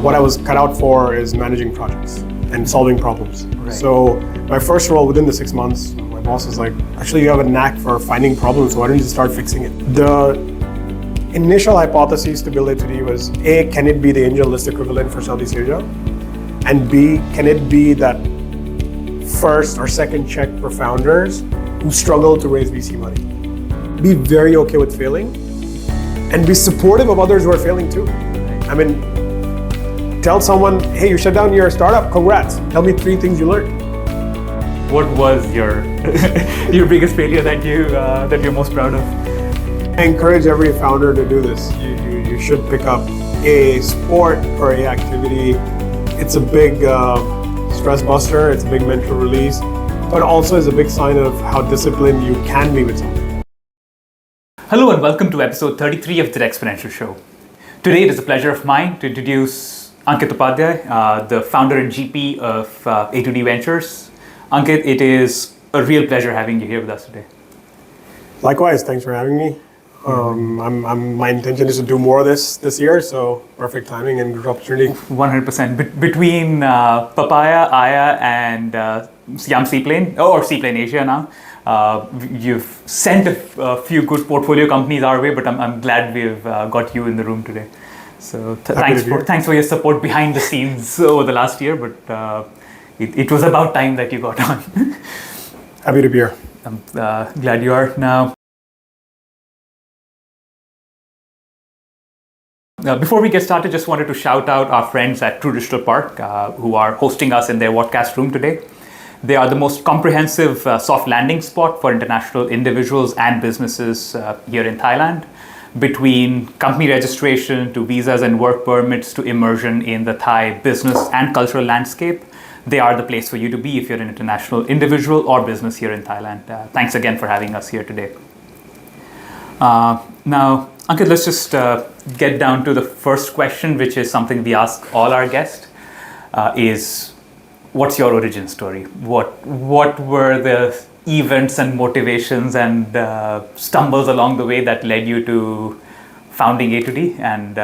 What I was cut out for is managing projects and solving problems. Right. So my first role within the 6 months, my boss was like, actually you have a knack for finding problems, so why don't you start fixing it? The initial hypothesis to build A2D was A, can it be the angel list equivalent for Southeast Asia? And B, can it be that first or second check for founders who struggle to raise VC money? Be very okay with failing and be supportive of others who are failing too. I mean, tell someone, hey, you shut down your startup, congrats. Tell me 3 things you learned. What was your your biggest failure that you're most proud of? I encourage every founder to do this. You should pick up a sport or a activity. It's a big stress buster, it's a big mental release, but also is a big sign of how disciplined you can be with something. Hello and welcome to episode 33 of the Exponential Show. Today it is a pleasure of mine to introduce Ankit Upadhyay, the founder and GP of A2D Ventures. Ankit, it is a real pleasure having you here with us today. Likewise, thanks for having me. My intention is to do more of this year, so perfect timing and good opportunity. 100%. Between Papaya, Aya, and Siam Seaplane, or Seaplane Asia now, you've sent a few good portfolio companies our way, but I'm glad we've got you in the room today. So thanks for your support behind the scenes over the last year, but it was about time that you got on. Happy to be here. I'm glad you are now. Before we get started, just wanted to shout out our friends at True Digital Park who are hosting us in their podcast room today. They are the most comprehensive soft landing spot for international individuals and businesses here in Thailand. Between company registration to visas and work permits to immersion in the Thai business and cultural landscape, they are the place for you to be if you're an international individual or business here in Thailand. Thanks again for having us here today. Now, Ankit, let's just get down to the first question, which is something we ask all our guests, is what's your origin story? What were the events and motivations and stumbles along the way that led you to founding A2D and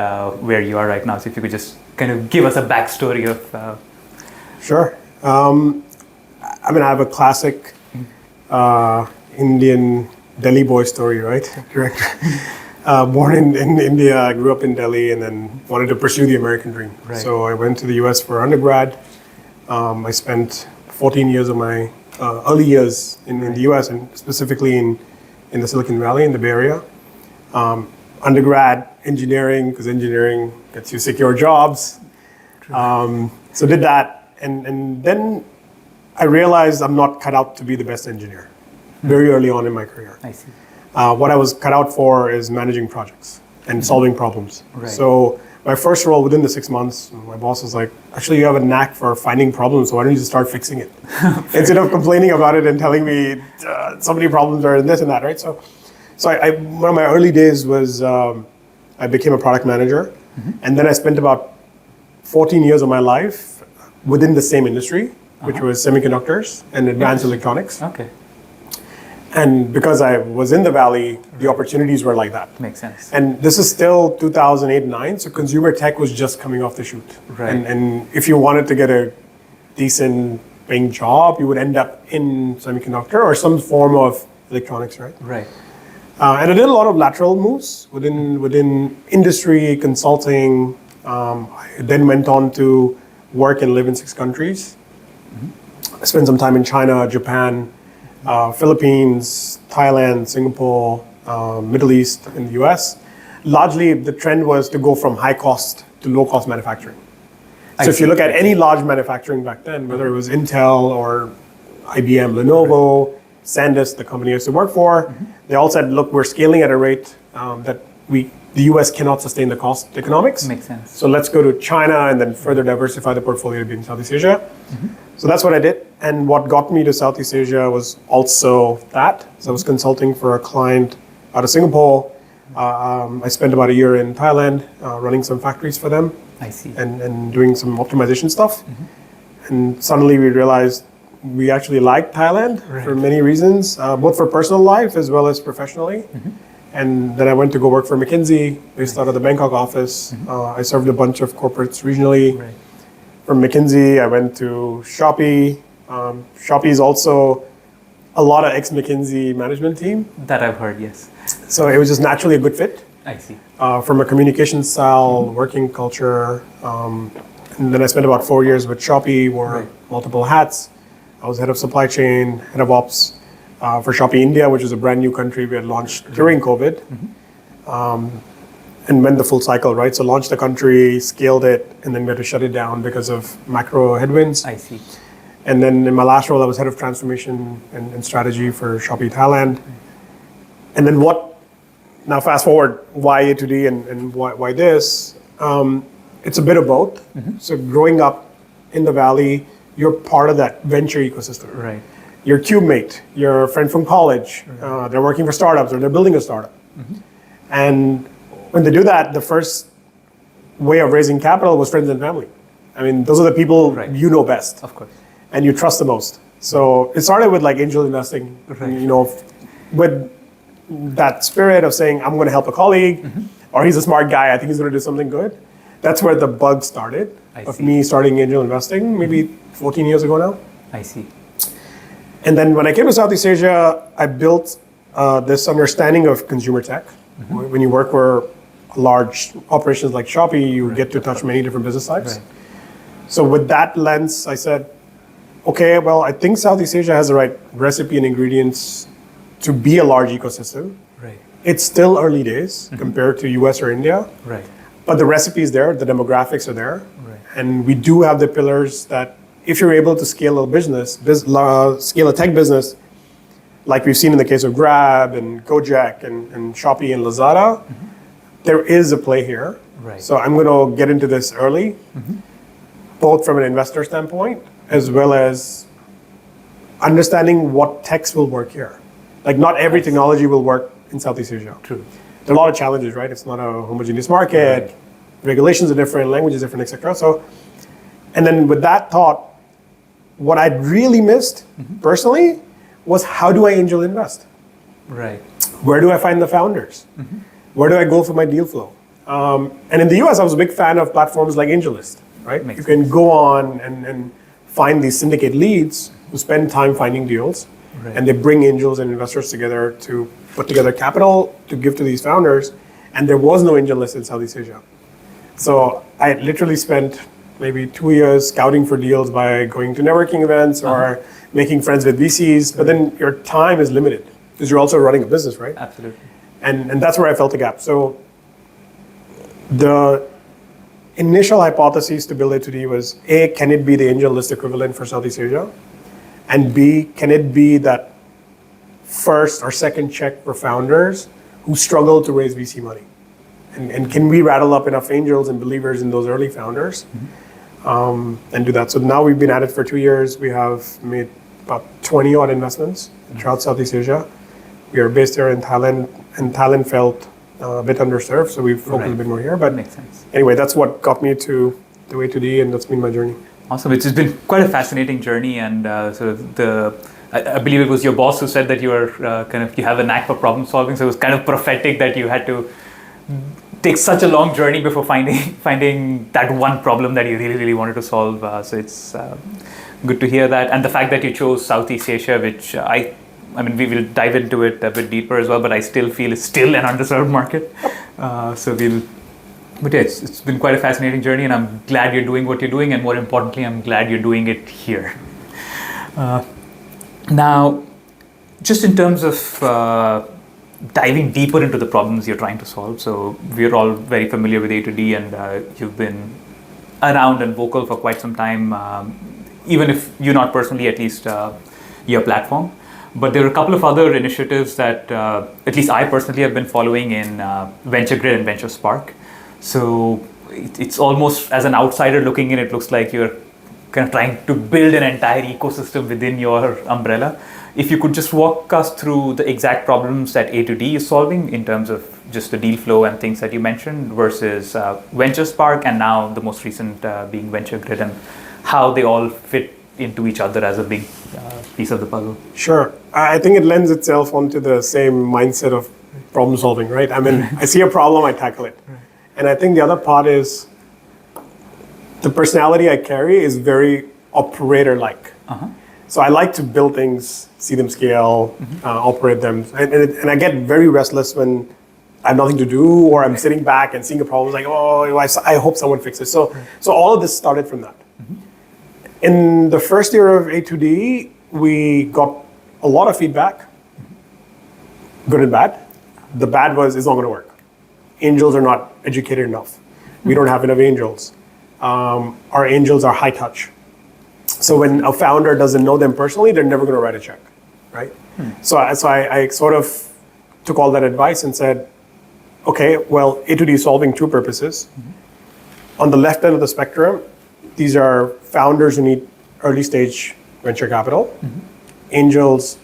where you are right now? So if you could just kind of give us a backstory of... Sure. I mean, I have a classic Indian Delhi boy story, right? Correct. Born in India, I grew up in Delhi and then wanted to pursue the American dream. Right. So I went to the US for undergrad. I spent 14 years of my early years in the US and specifically in the Silicon Valley, in the Bay Area. Undergrad engineering, because engineering gets you secure jobs. So did that. And then I realized I'm not cut out to be the best engineer very early on in my career. I see. What I was cut out for is managing projects and solving problems. Right. So my first role within the 6 months, my boss was like, actually you have a knack for finding problems, so why don't you just start fixing it? Instead of complaining about it and telling me so many problems are in this and that, right? So one of my early days was I became a product manager, and then I spent about 14 years of my life within the same industry, which was semiconductors and advanced electronics. Okay. And because I was in the Valley, the opportunities were like that. Makes sense. And this is still 2008-9, so consumer tech was just coming off the chute. Right. And if you wanted to get a decent paying job, you would end up in semiconductor or some form of electronics, right? Right. And I did a lot of lateral moves within industry, consulting. I then went on to work and live in 6 countries. I spent some time in China, Japan, Philippines, Thailand, Singapore, Middle East, in the US. Largely, the trend was to go from high cost to low cost manufacturing. So if you look at any large manufacturing back then, whether it was Intel or IBM, Lenovo, SanDisk, the company I used to work for, they all said, look, we're scaling at a rate that the US cannot sustain the cost economics. Makes sense. So let's go to China and then further diversify the portfolio to be in Southeast Asia. So that's what I did. And what got me to Southeast Asia was also that. So I was consulting for a client out of Singapore. I spent about a year in Thailand running some factories for them. I see. And doing some optimization stuff. And suddenly we realized we actually liked Thailand for many reasons, both for personal life as well as professionally. And then I went to go work for McKinsey, based out of the Bangkok office. I served a bunch of corporates regionally. Right. From McKinsey, I went to Shopee. Shopee is also a lot of ex-McKinsey management team. That I've heard, yes. So it was just naturally a good fit. I see. From a communication style, working culture. And then I spent about 4 years with Shopee, wore multiple hats. I was head of supply chain, head of ops for Shopee India, which is a brand new country we had launched during COVID. And went the full cycle, right? So launched the country, scaled it, and then we had to shut it down because of macro headwinds. I see. And then in my last role, I was head of transformation and strategy for Shopee Thailand. And then now fast forward, why A2D and why this? It's a bit of both. So growing up in the Valley, you're part of that venture ecosystem. Right. Your cube mate, your friend from college, they're working for startups or they're building a startup. And when they do that, the first way of raising capital was friends and family. I mean, those are the people you know best. Of course. And you trust the most. So it started with like angel investing, with that spirit of saying, I'm going to help a colleague, or he's a smart guy, I think he's going to do something good. That's where the bug started of me starting angel investing, maybe 14 years ago now. I see. And then when I came to Southeast Asia, I built this understanding of consumer tech. When you work for large operations like Shopee, you get to touch many different business types. Right. So with that lens, I said, okay, well, I think Southeast Asia has the right recipe and ingredients to be a large ecosystem. Right. It's still early days compared to US or India. Right. But the recipe is there, the demographics are there. Right. And we do have the pillars that if you're able to scale a business, scale a tech business, like we've seen in the case of Grab and Gojek and Shopee and Lazada, there is a play here. Right. So I'm going to get into this early, both from an investor standpoint, as well as understanding what techs will work here. Like not every technology will work in Southeast Asia. True. There are a lot of challenges, right? It's not a homogeneous market. Right. Regulations are different, language is different, etc. So, and then with that thought, what I'd really missed personally was how do I angel invest? Right. Where do I find the founders? Where do I go for my deal flow? And in the US, I was a big fan of platforms like AngelList, right? Makes you can go on and find these syndicate leads who spend time finding deals, and they bring angels and investors together to put together capital to give to these founders. And there was no AngelList in Southeast Asia. So I literally spent maybe 2 years scouting for deals by going to networking events or making friends with VCs, but then your time is limited because you're also running a business, right? Absolutely. And that's where I felt the gap. So the initial hypothesis to build A2D was A, can it be the angel list equivalent for Southeast Asia? And B, can it be that first or second check for founders who struggle to raise VC money? And can we rattle up enough angels and believers in those early founders and do that? So now we've been at it for 2 years. We have made about 20 odd investments throughout Southeast Asia. We are based here in Thailand, and Thailand felt a bit underserved, so we've focused a bit more here. But makes sense. Anyway, that's what got me to A2D, and that's been my journey. Awesome. It's been quite a fascinating journey, and sort of I believe it was your boss who said that you are you have a knack for problem solving. So it was kind of prophetic that you had to take such a long journey before finding that one problem that you really, really wanted to solve. So it's good to hear that, and the fact that you chose Southeast Asia, which I mean, we will dive into it a bit deeper as well, but I still feel it's still an underserved market. But yeah, it's been quite a fascinating journey, and I'm glad you're doing what you're doing, and more importantly, I'm glad you're doing it here. Now, just in terms of diving deeper into the problems you're trying to solve, so we're all very familiar with A2D, and you've been around and vocal for quite some time, even if you're not personally, at least your platform. But there are a couple of other initiatives that at least I personally have been following in VentureGrid and VentureSpark. So it's almost, as an outsider looking in, it looks like you're kind of trying to build an entire ecosystem within your umbrella. If you could just walk us through the exact problems that A2D is solving in terms of just the deal flow and things that you mentioned versus VentureSpark, and now the most recent being VentureGrid, and how they all fit into each other as a big piece of the puzzle. Sure. I think it lends itself onto the same mindset of problem solving, right? I mean, I see a problem, I tackle it. And I think the other part is the personality I carry is very operator-like. So I like to build things, see them scale, operate them. And I get very restless when I have nothing to do or I'm sitting back and seeing a problem. It's like, oh, I hope someone fixes. So all of this started from that. In the first year of A2D, we got a lot of feedback, good and bad. The bad was, it's not going to work. Angels are not educated enough. We don't have enough angels. Our angels are high touch. So when a founder doesn't know them personally, they're never going to write a check, right? So I sort of took all that advice and said, okay, well, A2D is solving two purposes. On the left end of the spectrum, these are founders who need early stage venture capital. Angels,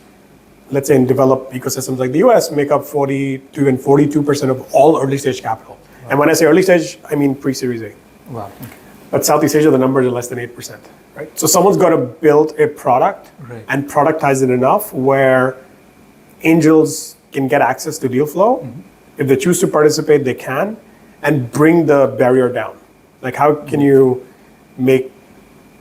let's say in developed ecosystems like the US, make up 42 and 42% of all early stage capital. Wow. And when I say early stage, I mean pre-Series A. Wow. Okay. But Southeast Asia, the numbers are less than 8%, right? So someone's got to build a product and productize it enough where angels can get access to deal flow. If they choose to participate, they can, and bring the barrier down. Like how can you make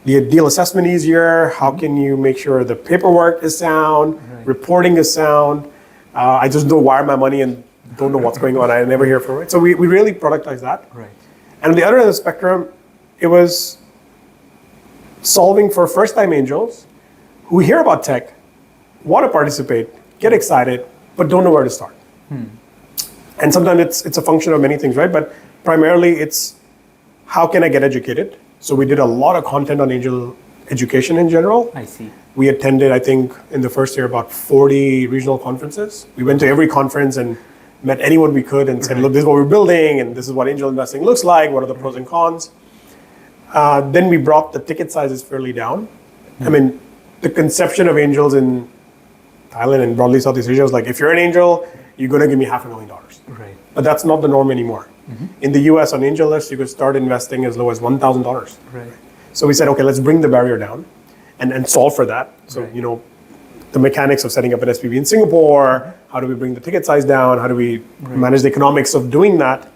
the deal assessment easier? How can you make sure the paperwork is sound, reporting is sound? I just don't wire my money and don't know what's going on. I never hear from it. So we really productize that. And on the other end of the spectrum, it was solving for first-time angels who hear about tech, want to participate, get excited, but don't know where to start. And sometimes it's a function of many things, right? But primarily it's how can I get educated? So we did a lot of content on angel education in general. I see. We attended, I think, in the first year, about 40 regional conferences. We went to every conference and met anyone we could and said, look, this is what we're building, and this is what angel investing looks like, what are the pros and cons. Then we brought the ticket sizes fairly down. I mean, the conception of angels in Thailand and broadly Southeast Asia was like, if you're an angel, you're going to give me $500,000. But that's not the norm anymore. In the US, on angel lists, you could start investing as low as $1,000. So we said, okay, let's bring the barrier down and solve for that. So, you know, the mechanics of setting up an SPV in Singapore, how do we bring the ticket size down? How do we manage the economics of doing that?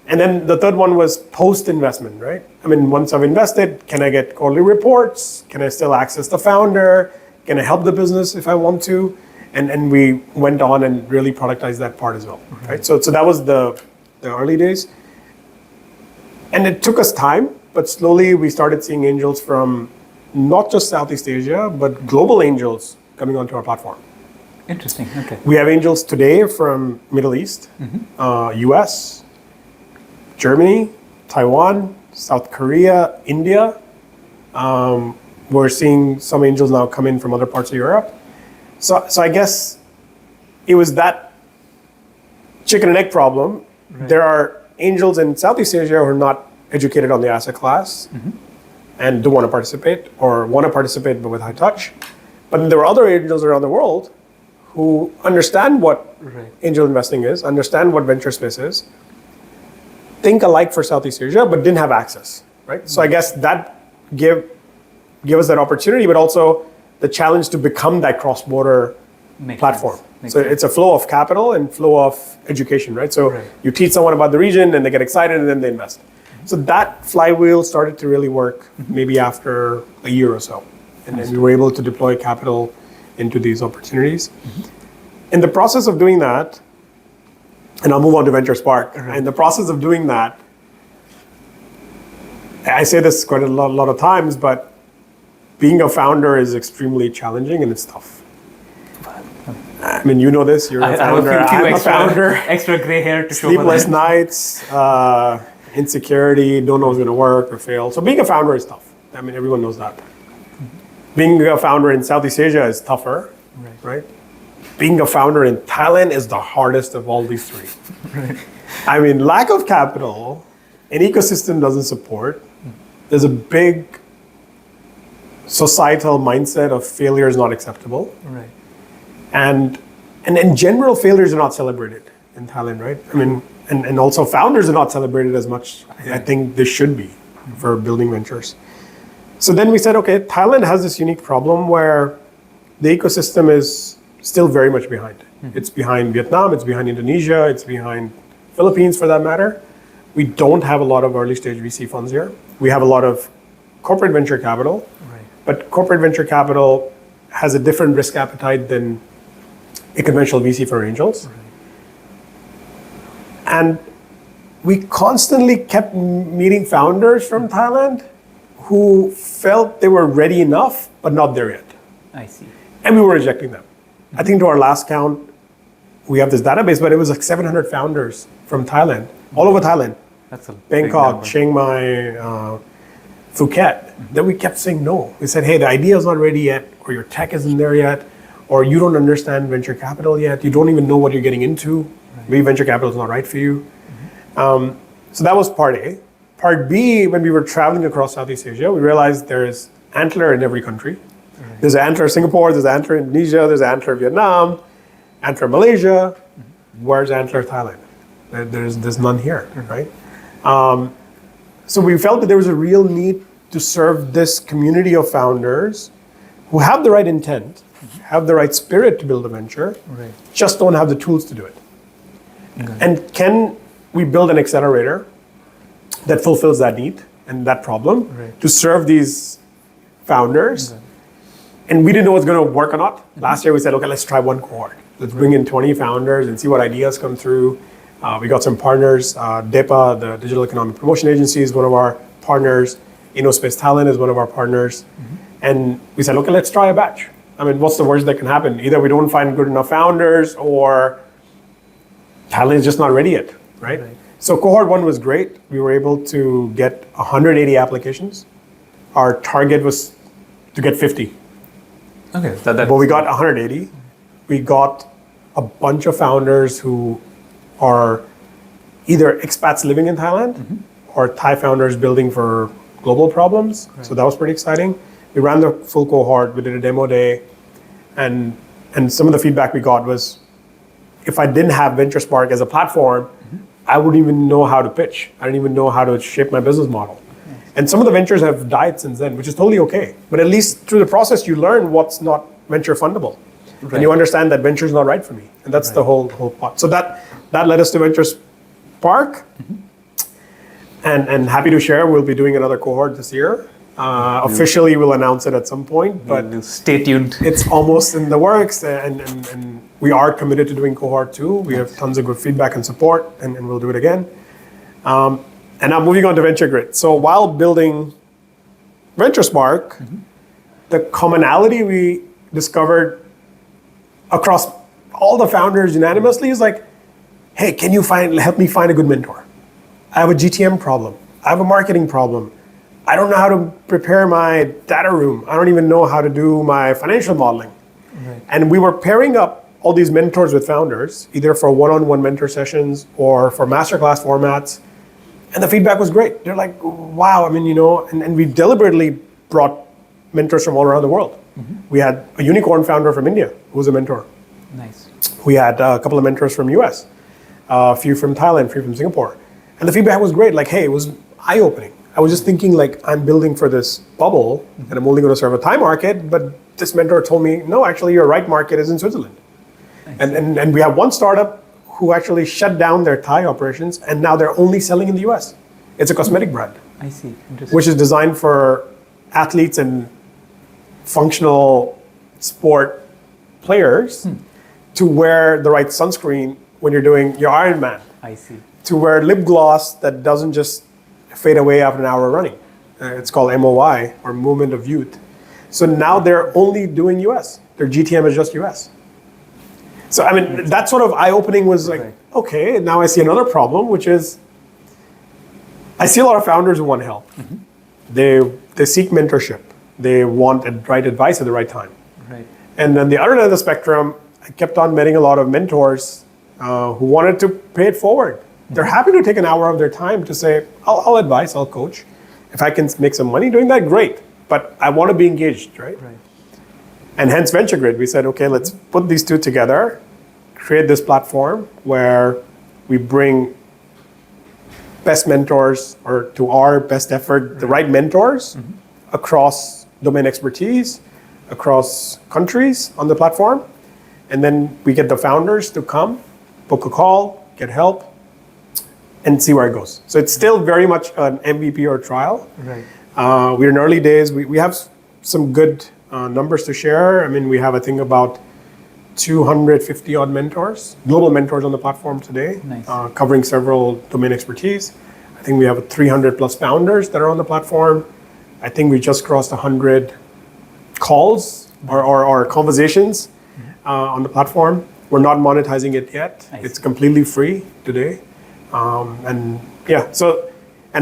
And then the third one was post-investment, right? I mean, once I've invested, can I get quarterly reports? Can I still access the founder? Can I help the business if I want to? And we went on and really productized that part as well, right? So that was the early days. And it took us time, but slowly we started seeing angels from not just Southeast Asia, but global angels coming onto our platform. Interesting, okay. We have angels today from Middle East, US, Germany, Taiwan, South Korea, India. We're seeing some angels now come in from other parts of Europe. So I guess it was that chicken and egg problem. There are angels in Southeast Asia who are not educated on the asset class and don't want to participate, or want to participate but with high touch. But then there are other angels around the world who understand what angel investing is, understand what venture space is, think alike for Southeast Asia, but didn't have access, right? So I guess that gave us that opportunity, but also the challenge to become that cross-border platform. So it's a flow of capital and flow of education, right? So you teach someone about the region and they get excited and then they invest. So that flywheel started to really work maybe after a year or so. And then we were able to deploy capital into these opportunities. In the process of doing that, and I'll move on to Venture Spark. In the process of doing that, I say this quite a lot of times, but being a founder is extremely challenging and it's tough. I mean, you know this, you're a founder, I'm a founder. Extra gray hair to show Sleepless nights, insecurity, don't know what's gonna work or fail. So being a founder is tough. I mean, everyone knows that. Being a founder in Southeast Asia is tougher, right? Being a founder in Thailand is the hardest of all these three. I mean, lack of capital, an ecosystem doesn't support. There's a big societal mindset of failure is not acceptable. And in general, failures are not celebrated in Thailand, right? I mean, and also founders are not celebrated as much. I think they should be for building ventures. So then we said, okay, Thailand has this unique problem where the ecosystem is still very much behind. It's behind Vietnam, it's behind Indonesia, it's behind Philippines for that matter. We don't have a lot of early stage VC funds here. We have a lot of corporate venture capital, but corporate venture capital has a different risk appetite than a conventional VC for angels. And we constantly kept meeting founders from Thailand who felt they were ready enough, but not there yet. I see. And we were rejecting them. I think to our last count, we have this database, but it was like 700 founders from Thailand, all over Thailand. That's a big Bangkok, number. Chiang Mai, Phuket. Then we kept saying no. We said, hey, the idea is not ready yet, or your tech isn't there yet, or you don't understand venture capital yet. You don't even know what you're getting into. Maybe venture capital is not right for you. So that was part A. Part B, when we were traveling across Southeast Asia, we realized there's Antler in every country. There's Antler Singapore, there's Antler Indonesia, there's Antler Vietnam, Antler Malaysia. Where's Antler Thailand? There's none here, right? So we felt that there was a real need to serve this community of founders who have the right intent, have the right spirit to build a venture, just don't have the tools to do it. And can we build an accelerator that fulfills that need and that problem to serve these founders? And we didn't know what's going to work or not. Last year we said, okay, let's try one cohort. Let's bring in 20 founders and see what ideas come through. We got some partners. DEPA, the Digital Economic Promotion Agency, is one of our partners. InnoSpace Talent is one of our partners. And we said, okay, let's try a batch. I mean, what's the worst that can happen? Either we don't find good enough founders or talent is just not ready yet, right? So cohort 1 was great. We were able to get 180 applications. Our target was to get 50. Okay. But we got 180. We got a bunch of founders who are either expats living in Thailand or Thai founders building for global problems. So that was pretty exciting. We ran the full cohort. We did a demo day. And some of the feedback we got was, if I didn't have VentureSpark as a platform, I wouldn't even know how to pitch. I didn't even know how to shape my business model. And some of the ventures have died since then, which is totally okay. But at least through the process, you learn what's not venture fundable. And you understand that venture is not right for me. And that's the whole part. So that led us to VentureSpark. And happy to share, we'll be doing another cohort this year. Officially, we'll announce it at some point, but stay tuned. It's almost in the works, and we are committed to doing cohort 2. We have tons of good feedback and support, and we'll do it again. And now moving on to VentureGrid. So while building VentureSpark, the commonality we discovered across all the founders unanimously is like, hey, can you help me find a good mentor? I have a GTM problem. I have a marketing problem. I don't know how to prepare my data room. I don't even know how to do my financial modeling. And we were pairing up all these mentors with founders, either for one-on-one mentor sessions or for masterclass formats. And the feedback was great. They're like, wow, I mean, and we deliberately brought mentors from all around the world. We had a unicorn founder from India who was a mentor. Nice. We had a couple of mentors from US, a few from Thailand, a few from Singapore. And the feedback was great. Like, hey, it was eye-opening. I was just thinking like, I'm building for this bubble and I'm only going to serve a Thai market, but this mentor told me, no, actually your right market is in Switzerland. And we have one startup who actually shut down their Thai operations and now they're only selling in the US. It's a cosmetic brand. I see. Interesting. Which is designed for athletes and functional sport players to wear the right sunscreen when you're doing your Ironman. I see. To wear lip gloss that doesn't just fade away after an hour of running. It's called MOY, or Movement of Youth. So now they're only doing US. Their GTM is just US. So I mean, that sort of eye-opening was like, okay, now I see another problem, which is, I see a lot of founders who want help. They seek mentorship. They want the right advice at the right time. And then the other end of the spectrum, I kept on meeting a lot of mentors who wanted to pay it forward. They're happy to take an hour of their time to say, I'll advise, I'll coach. If I can make some money doing that, great. But I want to be engaged, right? And hence VentureGrid. We said, okay, let's put these two together, create this platform where we bring best mentors, or to our best effort, the right mentors across domain expertise, across countries on the platform. and then we get the founders to come, book a call, get help, and see where it goes. So it's still very much an MVP or trial. Right. We're in early days. We have some good numbers to share. I mean, we have, I think, about 250 odd mentors, global mentors on the platform today, Nice. covering several domain expertise. I think we have 300 plus founders that are on the platform. I think we just crossed 100 calls or conversations on the platform. We're not monetizing it yet. Nice. It's completely free today. And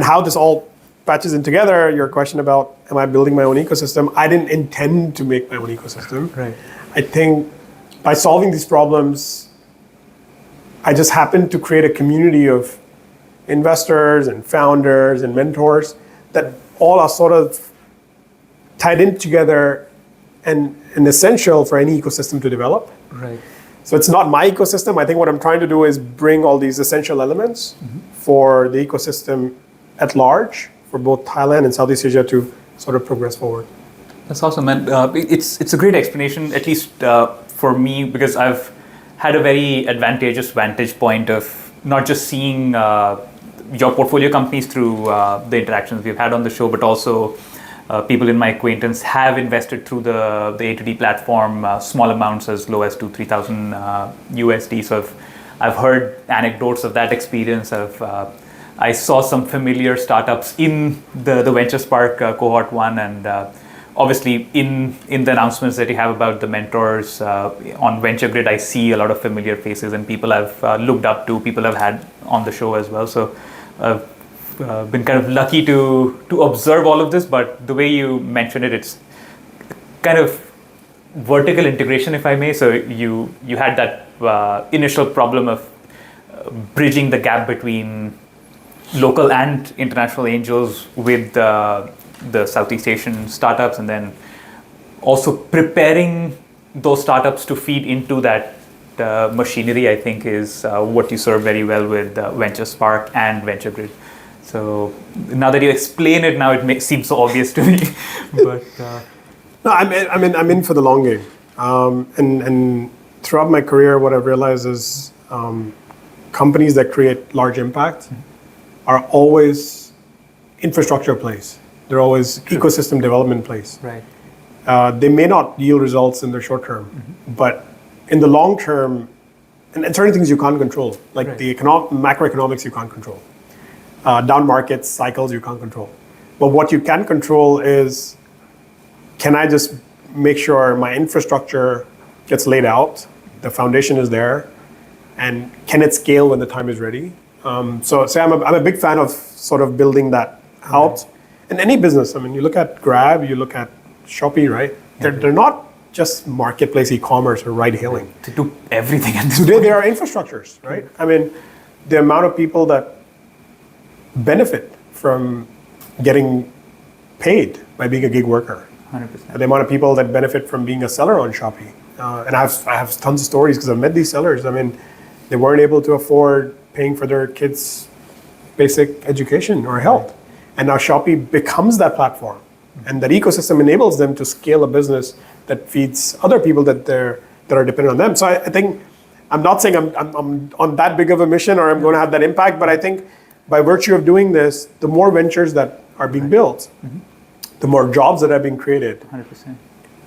how this all patches in together, your question about, am I building my own ecosystem? I didn't intend to make my own ecosystem. Right. I think by solving these problems, I just happened to create a community of investors and founders and mentors that all are sort of tied in together and essential for any ecosystem to develop. Right. So it's not my ecosystem. I think what I'm trying to do is bring all these essential elements for the ecosystem at large, for both Thailand and Southeast Asia to sort of progress forward. That's awesome, and it's a great explanation, at least for me, because I've had a very advantageous vantage point of not just seeing your portfolio companies through the interactions we've had on the show, but also people in my acquaintance have invested through the A2D platform, small amounts as low as $2,000-3,000 USD. So I've heard anecdotes of that experience. I saw some familiar startups in the VentureSpark cohort 1, and obviously in the announcements that you have about the mentors on VentureGrid, I see a lot of familiar faces and people I've looked up to, people I've had on the show as well. So I've been kind of lucky to observe all of this, but the way you mentioned it, it's kind of vertical integration, if I may. So you had that initial problem of bridging the gap between local and international angels with the Southeast Asian startups, and then also preparing those startups to feed into that machinery, I think, is what you serve very well with VentureSpark and VentureGrid. So now that you explain it, now it seems so obvious to me. But no, I'm in for the long game. And throughout my career, what I've realized is companies that create large impact are always infrastructure plays. They're always ecosystem development plays. Right. They may not yield results in the short term, but in the long term, and certain things you can't control, like the macroeconomics you can't control. Down market cycles you can't control. But what you can control is, can I just make sure my infrastructure gets laid out, the foundation is there, and can it scale when the time is ready? So I'm a big fan of sort of building that out. In any business, I mean, you look at Grab, you look at Shopee, right? They're not just marketplace e-commerce or ride-hailing. To do everything at this Today, point. they are infrastructures, right? I mean, the amount of people that benefit from getting paid by being a gig worker. 100%. The amount of people that benefit from being a seller on Shopee. And I have tons of stories because I've met these sellers. I mean, they weren't able to afford paying for their kids' basic education or health. And now Shopee becomes that platform. And that ecosystem enables them to scale a business that feeds other people that are dependent on them. So I think, I'm not saying I'm on that big of a mission or I'm going to have that impact, but I think by virtue of doing this, the more ventures that are being built, the more jobs that are being created, 100%.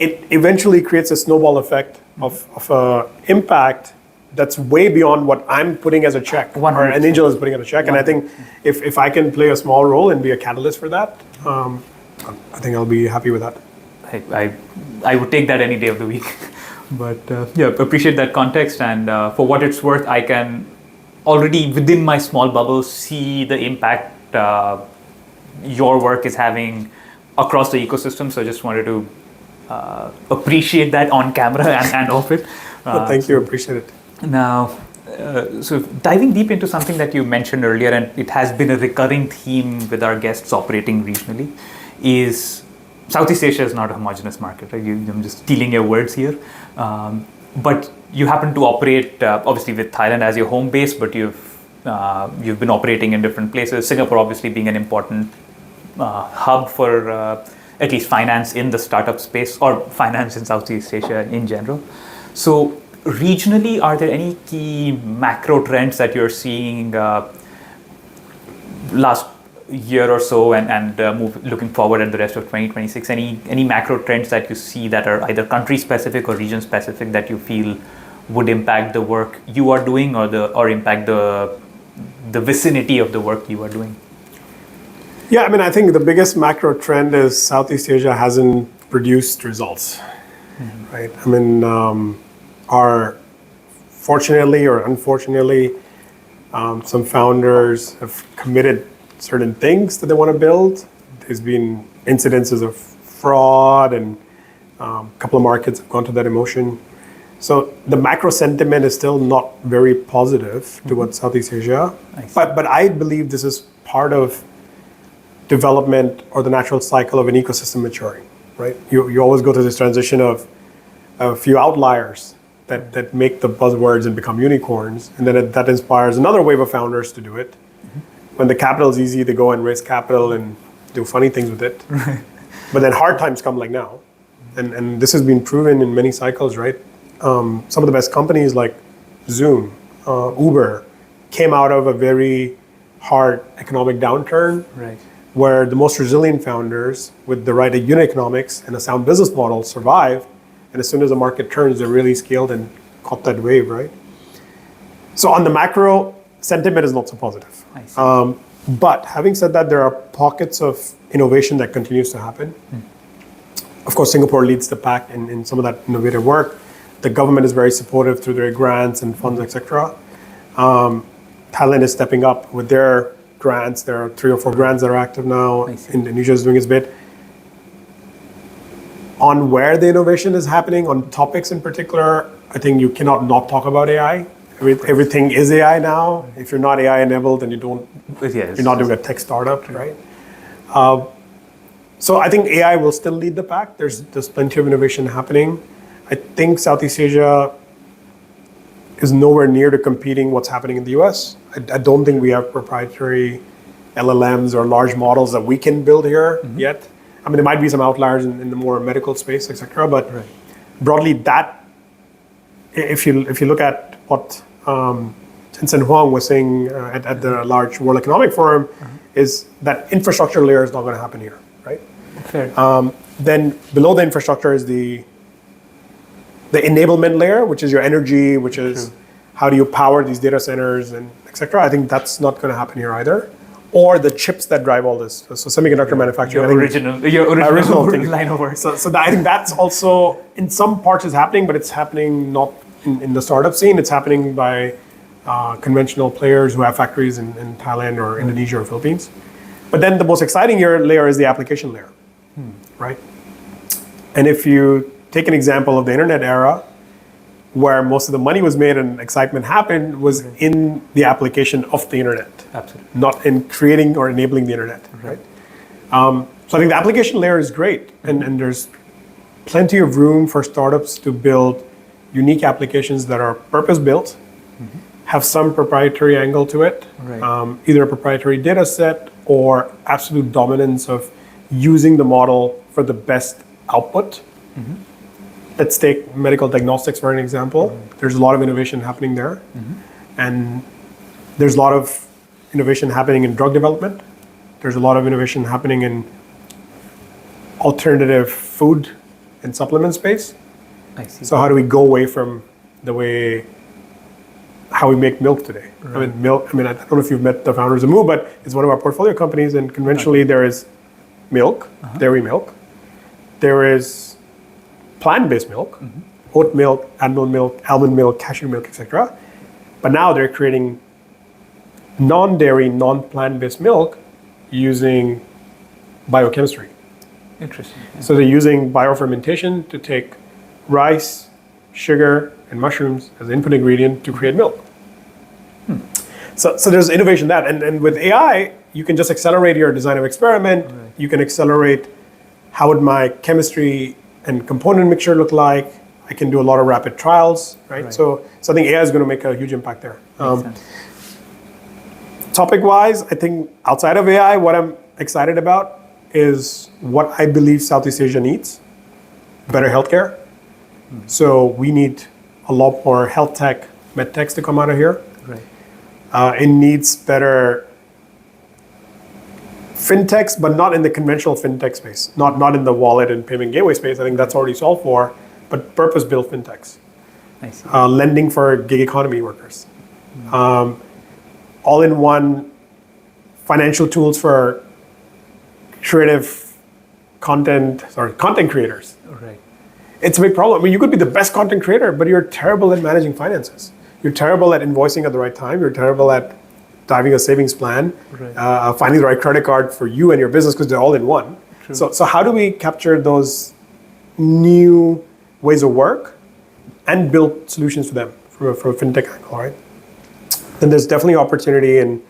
it eventually creates a snowball effect of impact that's way beyond what I'm putting as a check, or 100%. an angel is putting as a check. And I think if I can play a small role and be a catalyst for that, I think I'll be happy with that. I would take that any day of the week. But appreciate that context. And for what it's worth, I can already within my small bubble see the impact your work is having across the ecosystem. So I just wanted to appreciate that on camera and off it. Thank you, appreciate it. Now, so diving deep into something that you mentioned earlier, and it has been a recurring theme with our guests operating regionally, is Southeast Asia is not a homogeneous market, right? I'm just stealing your words here. But you happen to operate, obviously with Thailand as your home base, but you've been operating in different places. Singapore obviously being an important hub for at least finance in the startup space, or finance in Southeast Asia in general. So regionally, are there any key macro trends that you're seeing last year or so and looking forward at the rest of 2026? Any macro trends that you see that are either country specific or region specific that you feel would impact the work you are doing or impact the vicinity of the work you are doing? Yeah, I mean, I think the biggest macro trend is Southeast Asia hasn't produced results, right? I mean, fortunately or unfortunately, some founders have committed certain things that they want to build. There's been incidences of fraud, and a couple of markets have gone to that emotion. So the macro sentiment is still not very positive towards Southeast Asia. But I believe this is part of development or the natural cycle of an ecosystem maturing, right? You always go through this transition of a few outliers that make the buzzwords and become unicorns, and then that inspires another wave of founders to do it. When the capital is easy, they go and raise capital and do funny things with it. But then hard times come like now, and this has been proven in many cycles, right? Some of the best companies like Zoom, Uber, came out of a very hard economic downturn, Right. where the most resilient founders with the right unit economics and a sound business model survive. And as soon as the market turns, they're really scaled and caught that wave, right? So on the macro, sentiment is not so positive. I see. But having said that, there are pockets of innovation that continues to happen. Of course, Singapore leads the pack in some of that innovative work. The government is very supportive through their grants and funds, etc. Thailand is stepping up with their grants. There are 3 or 4 grants that are active now. Indonesia is doing its bit. On where the innovation is happening, on topics in particular, I think you cannot not talk about AI. Everything is AI now. If you're not AI enabled, then you're not doing a tech startup, right? So I think AI will still lead the pack. There's plenty of innovation happening. I think Southeast Asia is nowhere near to competing what's happening in the US. I don't think we have proprietary LLMs or large models that we can build here yet. I mean, there might be some outliers in the more medical space, etc. But broadly, that if you look at what Jensen Huang was saying at the large World Economic Forum, is that infrastructure layer is not going to happen here, right? Fair. Then below the infrastructure is the enablement layer, which is your energy, which is how do you power these data centers and etc. I think that's not going to happen here either. Or the chips that drive all this. So semiconductor manufacturing. Your original thing. line of work. So I think that's also in some parts is happening, but it's happening not in the startup scene. It's happening by conventional players who have factories in Thailand or Indonesia or Philippines. But then the most exciting layer is the application layer, right? And if you take an example of the internet era, where most of the money was made and excitement happened was in the application of the internet. Absolutely. Not in creating or enabling the internet, right? So I think the application layer is great, and there's plenty of room for startups to build unique applications that are purpose-built, have some proprietary angle to it, either a proprietary data set or absolute dominance of using the model for the best output. Let's take medical diagnostics for an example. There's a lot of innovation happening there. And there's a lot of innovation happening in drug development. There's a lot of innovation happening in alternative food and supplement space. I see. So how do we go away from how we make milk today? I mean, I don't know if you've met the founders of Moo, but it's one of our portfolio companies, and conventionally there is milk, dairy milk. There is plant-based milk, oat milk, almond milk, cashew milk, etc. But now they're creating non-dairy, non-plant-based milk using biochemistry. Interesting. So they're using biofermentation to take rice, sugar, and mushrooms as an input ingredient to create milk. So there's innovation in that. And with AI, you can just accelerate your design of experiment. You can accelerate how would my chemistry and component mixture look like. I can do a lot of rapid trials, right? So I think AI is going to make a huge impact there. Topic-wise, I think outside of AI, what I'm excited about is what I believe Southeast Asia needs: better healthcare. So we need a lot more health tech, med techs to come out of here. Right. It needs better fintechs, but not in the conventional fintech space, not in the wallet and payment gateway space. I think that's already solved for, but purpose-built fintechs. I see. Lending for gig economy workers. All-in-one financial tools for creative content creators. Right. It's a big problem. I mean, you could be the best content creator, but you're terrible at managing finances. You're terrible at invoicing at the right time. You're terrible at driving a savings plan, Right. finding the right credit card for you and your business because they're all in one. True. So how do we capture those new ways of work and build solutions for them from a fintech angle, right? Then there's definitely opportunity in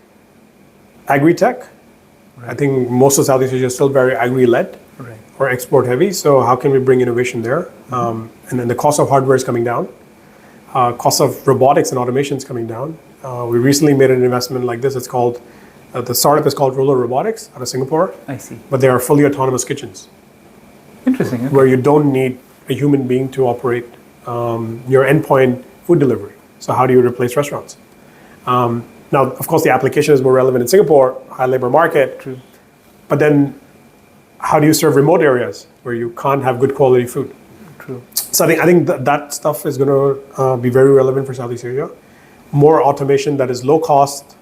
agri-tech. I think most of Southeast Asia is still very agri-led. Right. Or export heavy. So how can we bring innovation there? And then the cost of hardware is coming down. Cost of robotics and automation is coming down. We recently made an investment like this. It's called, the startup is called Roller Robotics out of Singapore. I see. But they are fully autonomous kitchens Interesting. Okay. where you don't need a human being to operate your endpoint food delivery. So how do you replace restaurants? Now, of course, the application is more relevant in Singapore, high labor market. True. But then how do you serve remote areas where you can't have good quality food? True. So I think that stuff is going to be very relevant for Southeast Asia. More automation that is low cost,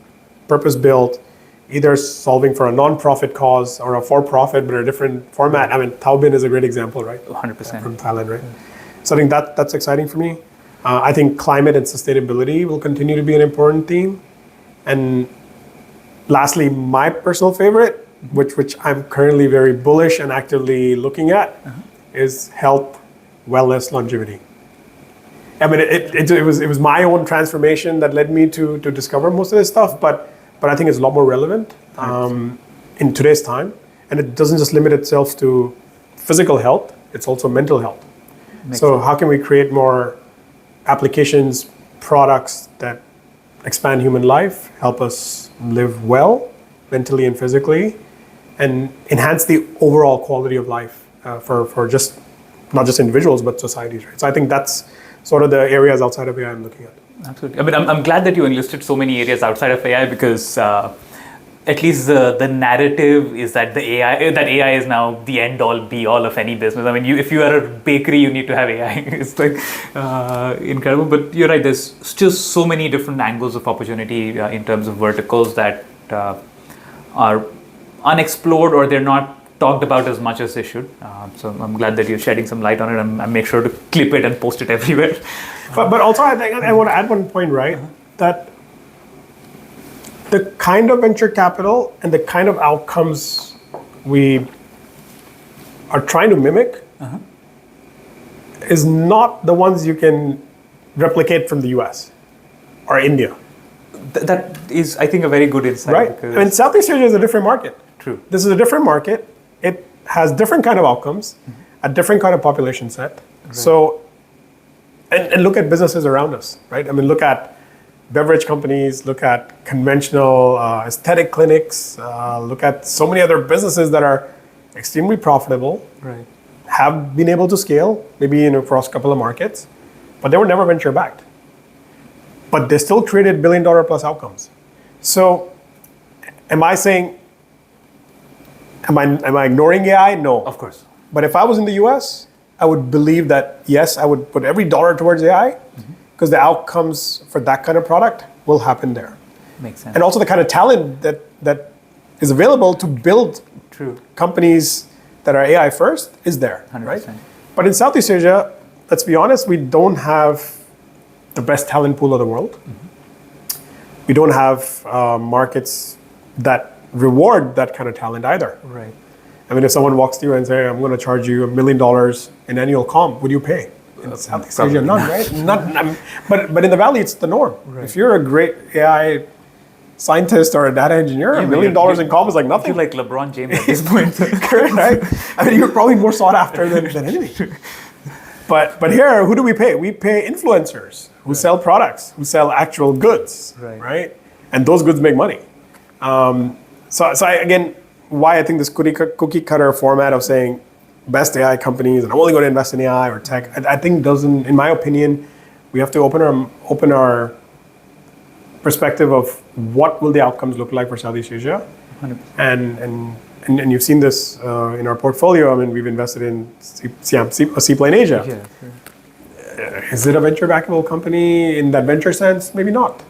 purpose built, either solving for a non-profit cause or a for-profit, but a different format. I mean, Taobin is a great example, right? 100%. From Thailand, right? So I think that's exciting for me. I think climate and sustainability will continue to be an important theme. And lastly, my personal favorite, which I'm currently very bullish and actively looking at, is health, wellness, longevity. I mean, it was my own transformation that led me to discover most of this stuff, but I think it's a lot more relevant in today's time. And it doesn't just limit itself to physical health, it's also mental health. So how can we create more applications, products that expand human life, help us live well, mentally and physically, and enhance the overall quality of life for just not just individuals but societies. Right? So I think that's sort of the areas outside of AI I'm looking at. Absolutely. I mean, I'm glad that you enlisted so many areas outside of AI because at least the narrative is that AI is now the end all be all of any business. I mean, if you are a bakery, you need to have AI. It's like incredible. But you're right. There's still so many different angles of opportunity in terms of verticals that are unexplored or they're not talked about as much as they should. So I'm glad that you're shedding some light on it, and I make sure to clip it and post it everywhere. But also, I think I want to add one point, right? That the kind of venture capital and the kind of outcomes we are trying to mimic is not the ones you can replicate from the US or India. That is, I think, a very good insight. Right? Because I mean, Southeast Asia is a different market. True. This is a different market. It has different kind of outcomes, a different kind of population set. Right. So, and look at businesses around us, right? I mean, look at beverage companies, look at conventional aesthetic clinics, look at so many other businesses that are extremely profitable, right, have been able to scale, maybe across a couple of markets, but they were never venture backed. But they still created $1 billion plus outcomes. So, am I saying, am I ignoring AI? No. Of course. But if I was in the US, I would believe that, yes, I would put every dollar towards AI because the outcomes for that kind of product will happen there. Makes sense. And also the kind of talent that is available to build companies that are AI first is there, 100%. right? But in Southeast Asia, let's be honest, we don't have the best talent pool of the world. We don't have markets that reward that kind of talent either. Right. I mean, if someone walks to you and say, I'm going to charge you $1 million in annual comp, would you pay? In Southeast Asia, none, right? But in the Valley, it's the norm. Right. If you're a great AI scientist or a data engineer, $1 million in comp is like nothing. You're like LeBron James at this point. Correct, right? I mean, you're probably more sought after than anything. But here, who do we pay? We pay influencers who sell products, who sell actual goods, right? And those goods make money. Again, why I think this cookie cutter format of saying best AI companies and I'm only going to invest in AI or tech, I think doesn't, in my opinion, we have to open our perspective of what will the outcomes look like for Southeast Asia. 100%. And you've seen this in our portfolio. I mean, we've invested in Seaplane Asia. Yeah. Is it a venture backable company in that venture sense? Maybe not.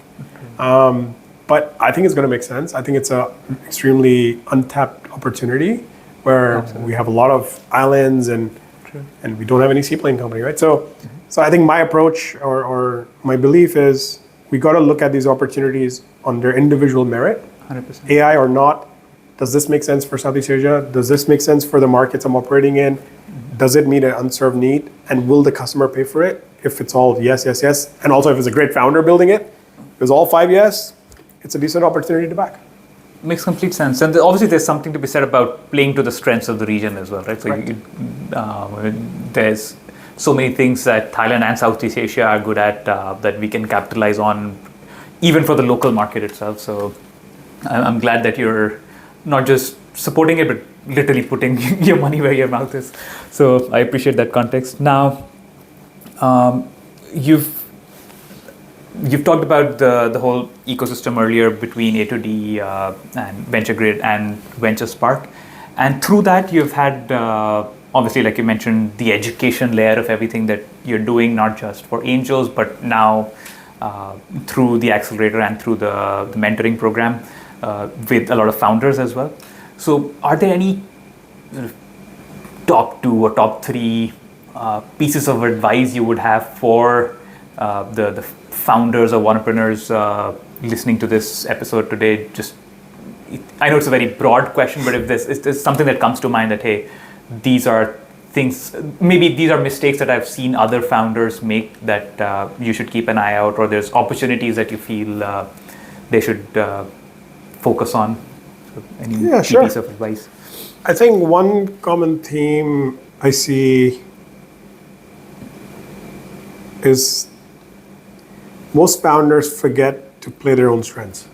But I think it's going to make sense. I think it's a extremely untapped opportunity where we have a lot of islands and we don't have any seaplane company, right? So I think my approach or my belief is we got to look at these opportunities on their individual merit. 100%. AI or not, does this make sense for Southeast Asia? Does this make sense for the markets I'm operating in? Does it meet an unserved need? And will the customer pay for it? If it's all yes, yes, yes, and also if it's a great founder building it, if it's all 5 yes, it's a decent opportunity to back. Makes complete sense. And obviously there's something to be said about playing to the strengths of the region as well, right? So there's so many things that Thailand and Southeast Asia are good at that we can capitalize on, even for the local market itself. So I'm glad that you're not just supporting it, but literally putting your money where your mouth is. So I appreciate that context. Now, you've talked about the whole ecosystem earlier between A2D and VentureGrid and VentureSpark. And through that, you've had, obviously, like you mentioned, the education layer of everything that you're doing, not just for angels, but now through the accelerator and through the mentoring program with a lot of founders as well. So are there any top 2 or top 3 pieces of advice you would have for the founders or entrepreneurs listening to this episode today? I know it's a very broad question, but if there's something that comes to mind that, hey, these are things, maybe these are mistakes that I've seen other founders make that you should keep an eye out, or there's opportunities that you feel they should focus on. So any key piece of advice? I think one common theme I see is most founders forget to play their own strengths.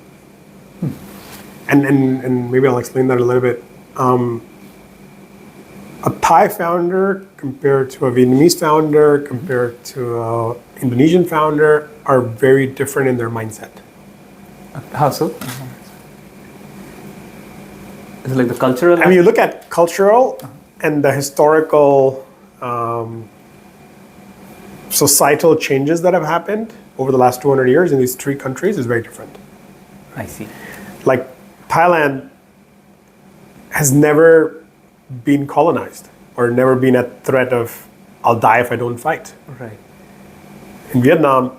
And maybe I'll explain that a little bit. A Thai founder compared to a Vietnamese founder, compared to an Indonesian founder are very different in their mindset. How so? Is it like the cultural? I mean, you look at cultural and the historical societal changes that have happened over the last 200 years in these 3 countries is very different. I see. Like Thailand has never been colonized or never been a threat of I'll die if I don't fight. Right. In Vietnam,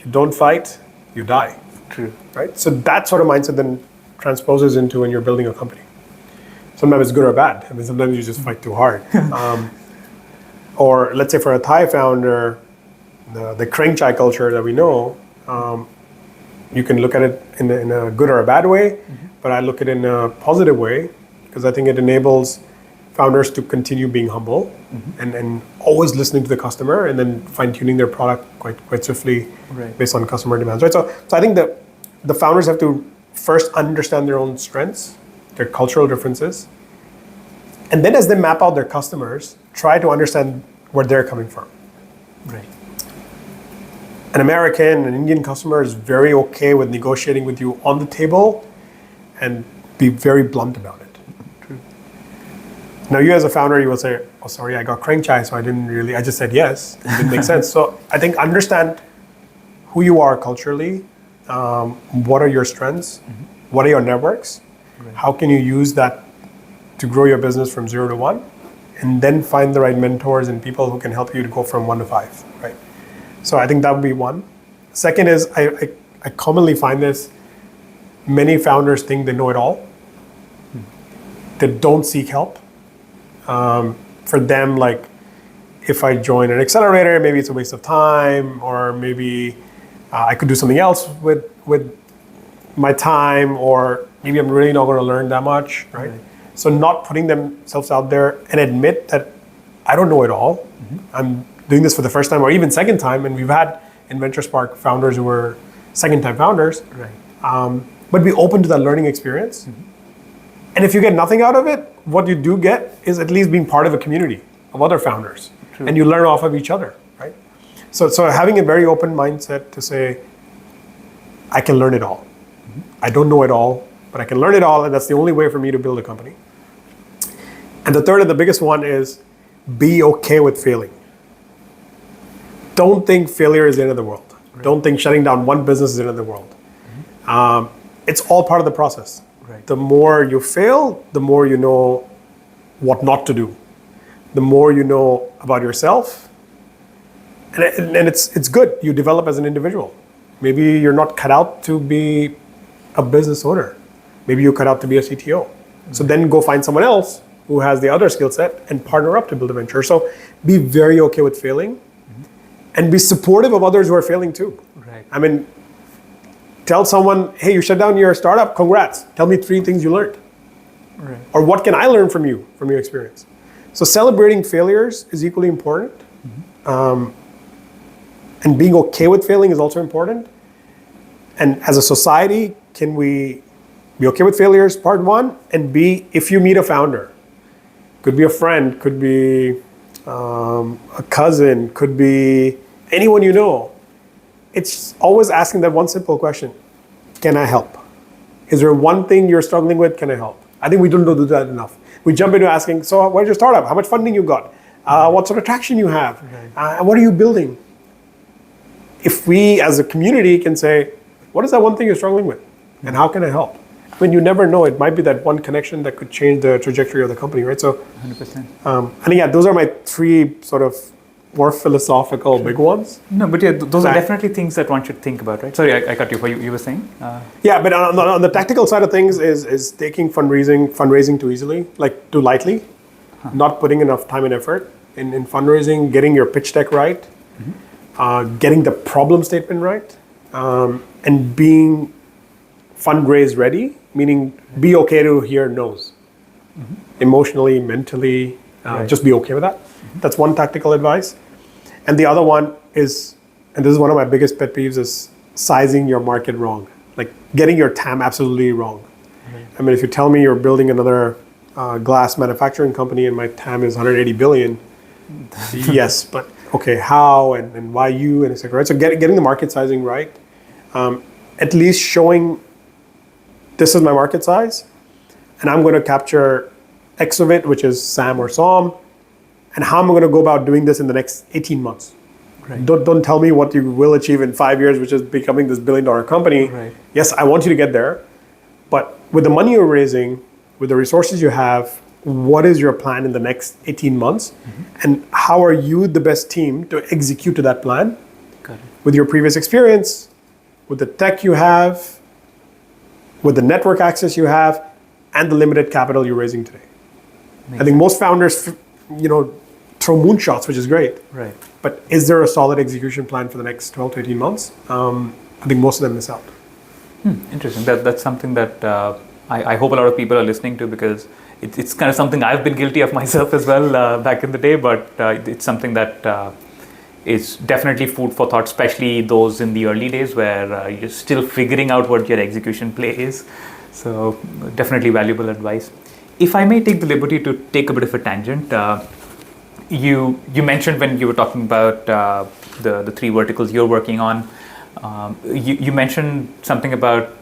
you don't fight, you die. True. Right? So that sort of mindset then transposes into when you're building a company. Sometimes it's good or bad. I mean, sometimes you just fight too hard. Or let's say for a Thai founder, the Kreng Chai culture that we know, you can look at it in a good or a bad way, but I look at it in a positive way because I think it enables founders to continue being humble and always listening to the customer and then fine-tuning their product quite swiftly based on customer demands. Right. So I think that the founders have to first understand their own strengths, their cultural differences, and then as they map out their customers, try to understand where they're coming from. Right. An American, an Indian customer is very okay with negotiating with you on the table and be very blunt about it. True. Now you as a founder, you will say, oh, sorry, I got Kreng Chai, so I just said yes. It didn't make sense. So I think understand who you are culturally, what are your strengths, what are your networks, how can you use that to grow your business from 0 to 1, and then find the right mentors and people who can help you to go from 1 to 5, right? So I think that would be one. Second is, I commonly find this, many founders think they know it all. They don't seek help. For them, like, if I join an accelerator, maybe it's a waste of time, or maybe I could do something else with my time, or maybe I'm really not going to learn that much, right? So not putting themselves out there and admit that I don't know it all. I'm doing this for the first time or even second time, and we've had in VentureSpark founders who were second-time founders. Right. But be open to that learning experience. And if you get nothing out of it, what you do get is at least being part of a community of other founders. True. And you learn off of each other, right? So having a very open mindset to say, I can learn it all. I don't know it all, but I can learn it all, and that's the only way for me to build a company. And the third and the biggest one is be okay with failing. Don't think failure is the end of the world. Right. Don't think shutting down one business is the end of the world. It's all part of the process. Right. The more you fail, the more you know what not to do. The more you know about yourself. And it's good. You develop as an individual. Maybe you're not cut out to be a business owner. Maybe you're cut out to be a CTO. Mm-hmm. So then go find someone else who has the other skill set and partner up to build a venture. So be very okay with failing, and be supportive of others who are failing too. Right. I mean, tell someone, hey, you shut down your startup, congrats. Tell me 3 things you learned. Right. Or what can I learn from you, from your experience? So celebrating failures is equally important. And being okay with failing is also important. And as a society, can we be okay with failures, part one? And B, if you meet a founder, could be a friend, could be a cousin, could be anyone you know, it's always asking that one simple question: can I help? Is there one thing you're struggling with? Can I help? I think we don't do that enough. We jump into asking, so where's your startup? How much funding you got? What sort of traction you have? What are you building? If we as a community can say, what is that one thing you're struggling with? And how can I help? I mean, you never know. It might be that one connection that could change the trajectory of the company, right? So, 100%. And yeah, those are my 3 sort of more philosophical big ones. No, but yeah, those are definitely things that one should think about, right? Sorry, I cut you. You were saying? Yeah, but on the tactical side of things is taking fundraising too easily, like too lightly, not putting enough time and effort in fundraising, getting your pitch deck right, getting the problem statement right, and being fundraise ready, meaning be okay to hear no's. Emotionally, mentally, just be okay with that. That's one tactical advice. And the other one is, and this is one of my biggest pet peeves, is sizing your market wrong. Like getting your TAM absolutely wrong. I mean, if you tell me you're building another glass manufacturing company and my TAM is 180 billion, yes, but okay, how and why you, and et cetera. Right? So getting the market sizing right, at least showing this is my market size, and I'm going to capture X of it, which is SAM or SOM, and how I'm going to go about doing this in the next 18 months. Right. Don't tell me what you will achieve in 5 years, which is becoming this billion-dollar company. Right. Yes, I want you to get there, but with the money you're raising, with the resources you have, what is your plan in the next 18 months? And how are you the best team to execute to that plan? Got it. With your previous experience, with the tech you have, with the network access you have, and the limited capital you're raising today. I think most founders, throw moonshots, which is great. Right. But is there a solid execution plan for the next 12 to 18 months? I think most of them miss out. Interesting. That's something that I hope a lot of people are listening to, because it's kind of something I've been guilty of myself as well back in the day, but it's something that is definitely food for thought, especially those in the early days where you're still figuring out what your execution play is. So definitely valuable advice. If I may take the liberty to take a bit of a tangent, you mentioned when you were talking about the 3 verticals you're working on, you mentioned something about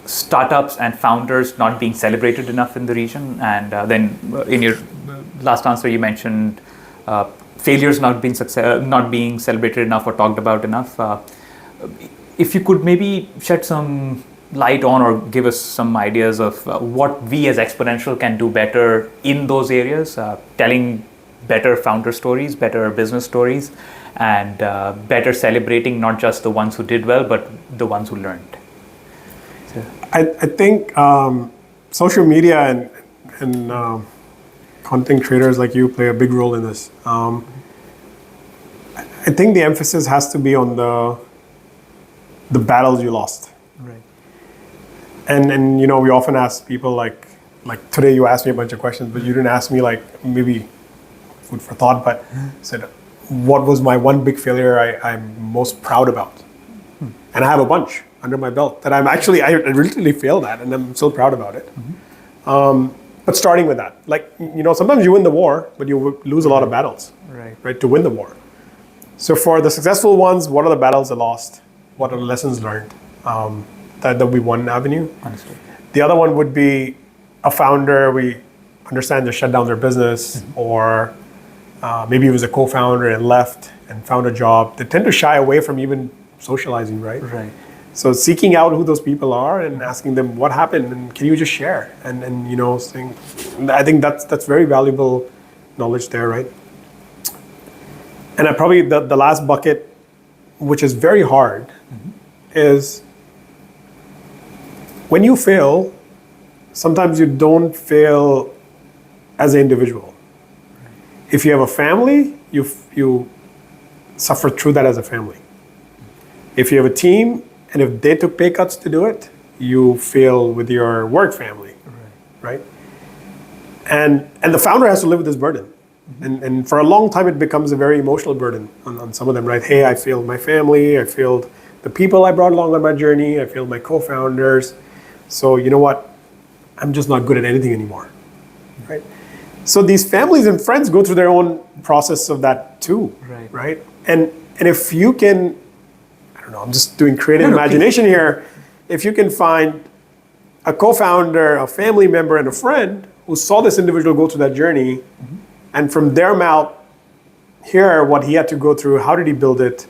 startups and founders not being celebrated enough in the region, and then in your last answer you mentioned failures not being celebrated enough or talked about enough. If you could maybe shed some light on or give us some ideas of what we as Exponential can do better in those areas, telling better founder stories, better business stories, and better celebrating not just the ones who did well, but the ones who learned. So. I think social media and content creators like you play a big role in this. I think the emphasis has to be on the battles you lost. Right. And we often ask people like today you asked me a bunch of questions, but you didn't ask me like maybe food for thought, but said, what was my one big failure I'm most proud about? And I have a bunch under my belt that I really failed at, and I'm still proud about it. But starting with that, sometimes you win the war, but you lose a lot of battles, right? To win the war. So for the successful ones, what are the battles they lost? What are the lessons learned? That would be one avenue. Honestly. The other one would be a founder, we understand they shut down their business, or maybe it was a co-founder and left and found a job. They tend to shy away from even socializing, right? Right. So seeking out who those people are and asking them what happened and can you just share? And saying, I think that's very valuable knowledge there, right? And probably the last bucket, which is very hard, is when you fail, sometimes you don't fail as an individual. If you have a family, you suffer through that as a family. If you have a team, and if they took pay cuts to do it, you fail with your work family, right? And the founder has to live with this burden. And for a long time, it becomes a very emotional burden on some of them, right? Hey, I failed my family, I failed the people I brought along on my journey, I failed my co-founders. So you know what? I'm just not good at anything anymore, right? So these families and friends go through their own process of that too, right? And if you can, I don't know, I'm just doing creative imagination here. If you can find a co-founder, a family member, and a friend who saw this individual go through that journey, and from their mouth, hear what he had to go through, how did he build it,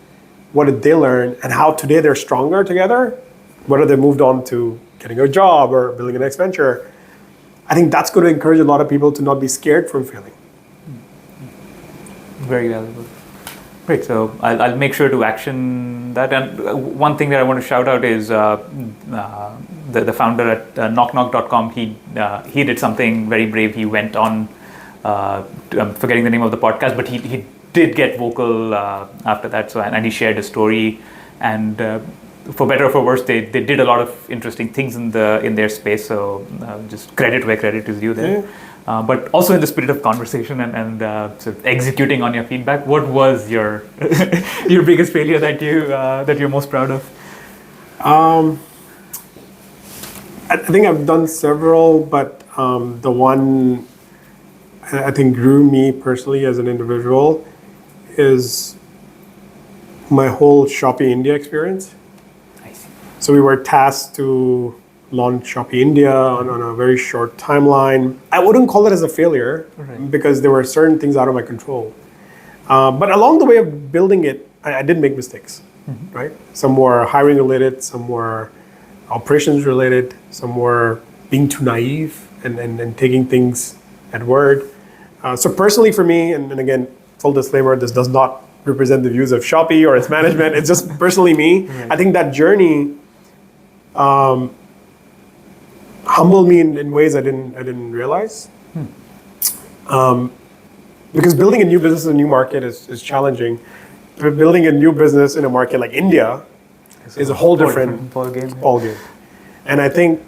what did they learn, and how today they're stronger together, whether they moved on to getting a job or building a next venture, I think that's going to encourage a lot of people to not be scared from failing. Very valuable. Great. So I'll make sure to action that. And one thing that I want to shout out is the founder at knockknock.com. He did something very brave. He went on. I'm forgetting the name of the podcast, but he did get vocal after that. So and he shared his story, and for better or for worse, they did a lot of interesting things in their space. So just credit where credit is due there. Yeah. But also in the spirit of conversation and sort of executing on your feedback, what was your your biggest failure that you're most proud of? I think I've done several, but the one I think grew me personally as an individual is my whole Shopee India experience. I see. So we were tasked to launch Shopee India on a very short timeline. I wouldn't call it as a failure because there were certain things out of my control. But along the way of building it, I did make mistakes, right? Some were hiring related, some were operations related, some were being too naive and taking things at word. So personally for me, and again, full disclaimer, this does not represent the views of Shopee or its management. It's just personally me. I think that journey humbled me in ways I didn't realize. Because building a new business in a new market is challenging. But building a new business in a market like India is a whole different ball game. And I think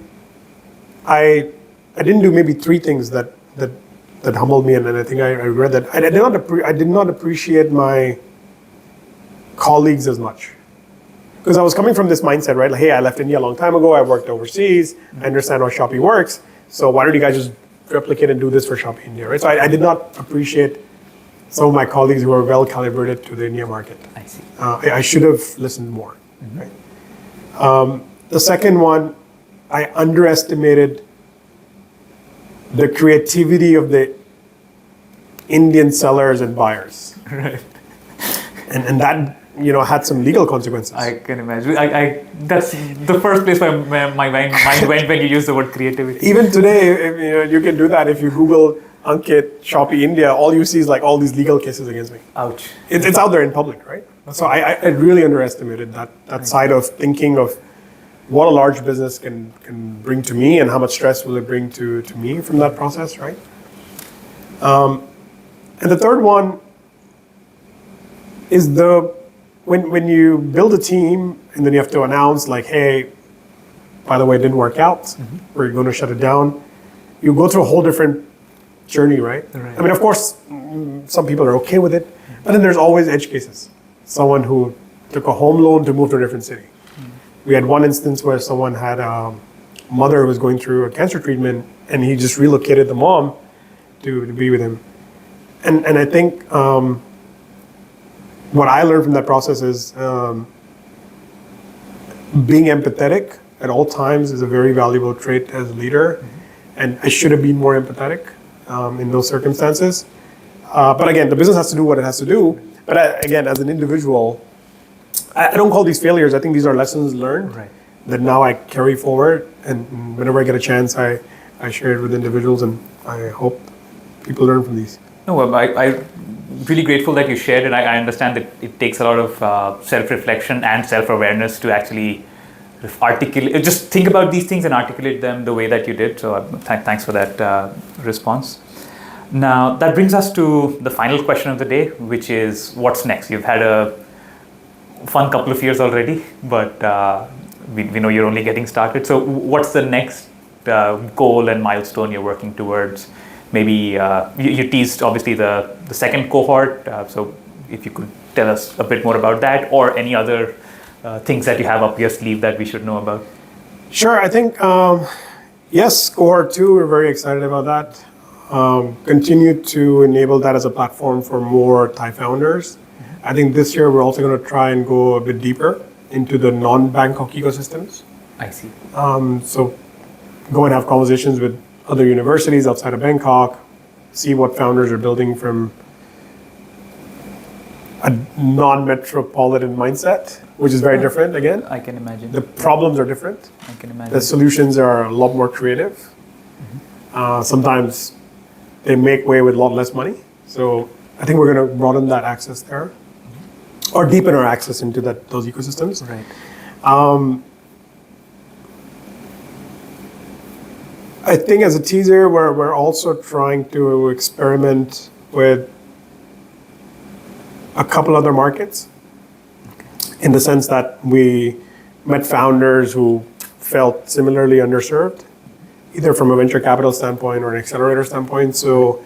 I didn't do maybe three things that humbled me, and I think I read that I did not appreciate my colleagues as much, because I was coming from this mindset, right? Like, hey, I left India a long time ago. I worked overseas. I understand how Shopee works. So why don't you guys just replicate and do this for Shopee India, right? So I did not appreciate some of my colleagues who were well calibrated to the India market. I see. I should have listened more. Right? The second one, I underestimated the creativity of the Indian sellers and buyers. Right. And that had some legal consequences. I can imagine. That's the first place where my mind went when you use the word creativity. Even today, you can do that. If you Google Ankit Shopee India, all you see is like all these legal cases against me. Ouch. It's out there in public, right? Okay. So I really underestimated that side of thinking of what a large business can bring to me and how much stress will it bring to me from that process, right? And the third one is when you build a team and then you have to announce like, hey, by the way, it didn't work out, we're going to shut it down. You go through a whole different journey, right? I mean, of course, some people are okay with it, but then there's always edge cases. Someone who took a home loan to move to a different city. We had one instance where someone had a mother who was going through a cancer treatment, and he just relocated the mom to be with him. And I think what I learned from that process is being empathetic at all times is a very valuable trait as a leader. And I should have been more empathetic in those circumstances. But again, the business has to do what it has to do. But again, as an individual, I don't call these failures. I think these are lessons learned that now I carry forward. And whenever I get a chance, I share it with individuals, and I hope people learn from these. No, I'm really grateful that you shared it. I understand that it takes a lot of self-reflection and self-awareness to actually articulate, just think about these things and articulate them the way that you did. So thanks for that response. Now, that brings us to the final question of the day, which is what's next? You've had a fun couple of years already, but we know you're only getting started. So what's the next goal and milestone you're working towards? Maybe you teased obviously the second cohort. So if you could tell us a bit more about that, or any other things that you have up your sleeve that we should know about. Sure, I think yes, cohort 2, we're very excited about that. Continue to enable that as a platform for more Thai founders. I think this year we're also going to try and go a bit deeper into the non-Bangkok ecosystems. I see. So go and have conversations with other universities outside of Bangkok, see what founders are building from a non-metropolitan mindset, which is very different again. I can imagine. The problems are different. I can imagine. The solutions are a lot more creative. Sometimes they make way with a lot less money. So I think we're going to broaden that access there, or deepen our access into those ecosystems. Right. I think as a teaser, we're also trying to experiment with a couple other markets, in the sense that we met founders who felt similarly underserved, either from a venture capital standpoint or an accelerator standpoint. So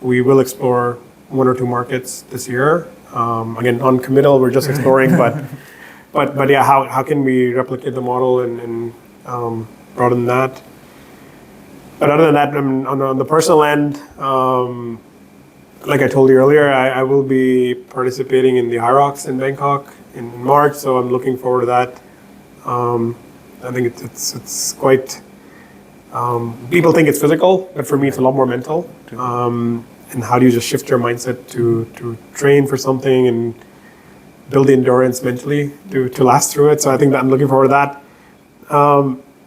we will explore 1 or 2 markets this year. Again, non-committal, we're just exploring, but yeah, how can we replicate the model and broaden that? But other than that, on the personal end, like I told you earlier, I will be participating in the HYROX in Bangkok in March, so I'm looking forward to that. I think it's quite. People think it's physical, but for me, it's a lot more mental. And how do you just shift your mindset to train for something and build the endurance mentally to last through it? So I think that I'm looking forward to that.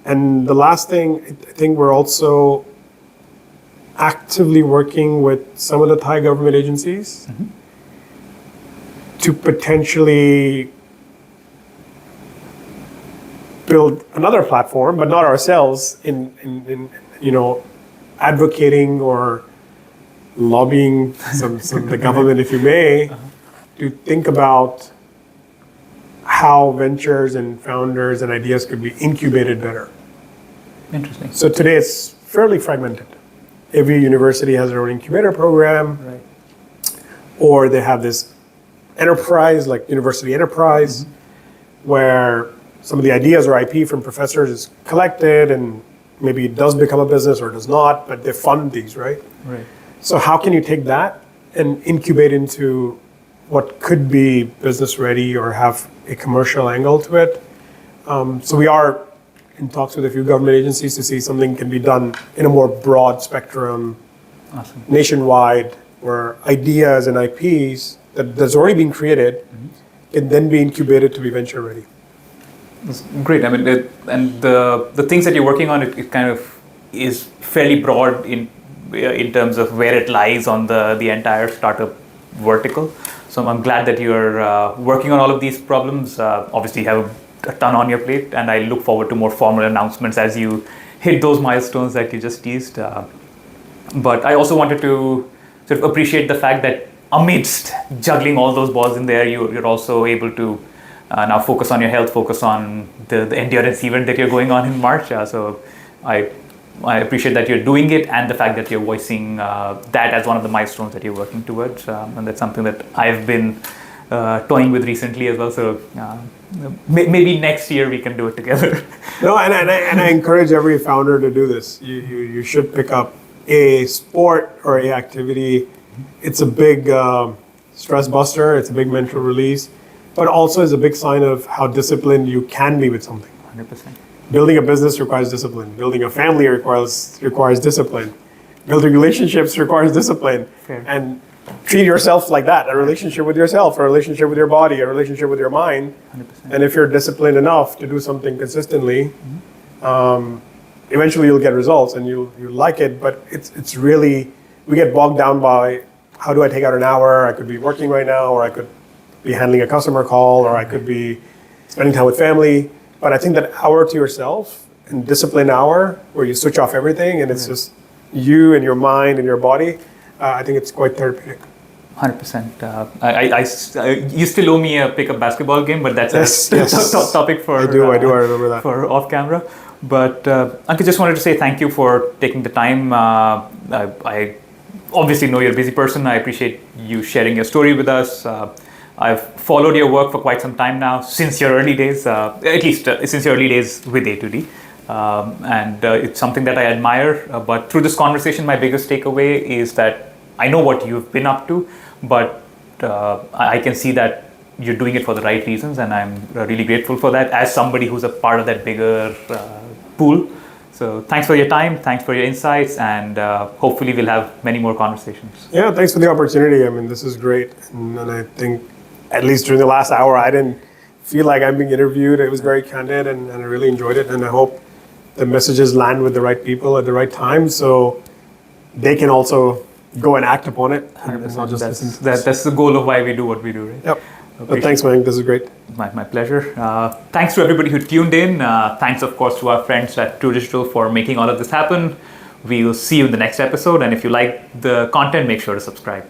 And the last thing, I think we're also actively working with some of the Thai government agencies to potentially build another platform, but not ourselves, in advocating or lobbying some the government, if you may, to think about how ventures and founders and ideas could be incubated better. Interesting. So today it's fairly fragmented. Every university has their own incubator program, Right. or they have this enterprise, like university enterprise, where some of the ideas or IP from professors is collected, and maybe it does become a business or does not, but they fund these, right? Right. So how can you take that and incubate into what could be business ready or have a commercial angle to it? So we are in talks with a few government agencies to see something can be done in a more broad spectrum, Awesome. nationwide, where ideas and IPs that's already been created can then be incubated to be venture ready. That's great. I mean, and the things that you're working on, it kind of is fairly broad in terms of where it lies on the entire startup vertical. So I'm glad that you're working on all of these problems. Obviously, you have a ton on your plate, and I look forward to more formal announcements as you hit those milestones that you just teased. But I also wanted to sort of appreciate the fact that amidst juggling all those balls in there, you're also able to now focus on your health, focus on the endurance event that you're going on in March. So I appreciate that you're doing it, and the fact that you're voicing that as one of the milestones that you're working towards. And that's something that I've been toying with recently as well. So maybe next year we can do it together. No, and I encourage every founder to do this. You should pick up a sport or a activity. It's a big stress buster. It's a big mental release, but also is a big sign of how disciplined you can be with something. 100%. Building a business requires discipline. Building a family requires discipline. Building relationships requires discipline. Fair. And treat yourself like that, a relationship with yourself, a relationship with your body, a relationship with your mind. 100%. And if you're disciplined enough to do something consistently, eventually you'll get results and you'll like it. But it's really, we get bogged down by, how do I take out an hour? I could be working right now, or I could be handling a customer call, or I could be spending time with family. But I think that hour to yourself, and disciplined hour, where you switch off everything and it's just you and your mind and your body, I think it's quite therapeutic. 100%. You still owe me a pickup basketball game, but that's Yes. topic for I remember that. for off camera. But Ankit, just wanted to say thank you for taking the time. I obviously know you're a busy person. I appreciate you sharing your story with us. I've followed your work for quite some time now, since your early days, at least since your early days with A2D. And it's something that I admire. But through this conversation, my biggest takeaway is that I know what you've been up to, but I can see that you're doing it for the right reasons, and I'm really grateful for that as somebody who's a part of that bigger pool. So thanks for your time, thanks for your insights, and hopefully we'll have many more conversations. Yeah, thanks for the opportunity. I mean, this is great. And I think, at least during the last hour, I didn't feel like I'm being interviewed. It was very candid, and I really enjoyed it. And I hope the messages land with the right people at the right time, so they can also go and act upon it. And not just listen to us. That's the goal of why we do what we do, right? Yep. But thanks, Mayank. This is great. My pleasure. Thanks to everybody who tuned in. Thanks, of course, to our friends at True Digital for making all of this happen. We'll see you in the next episode. And if you like the content, make sure to subscribe.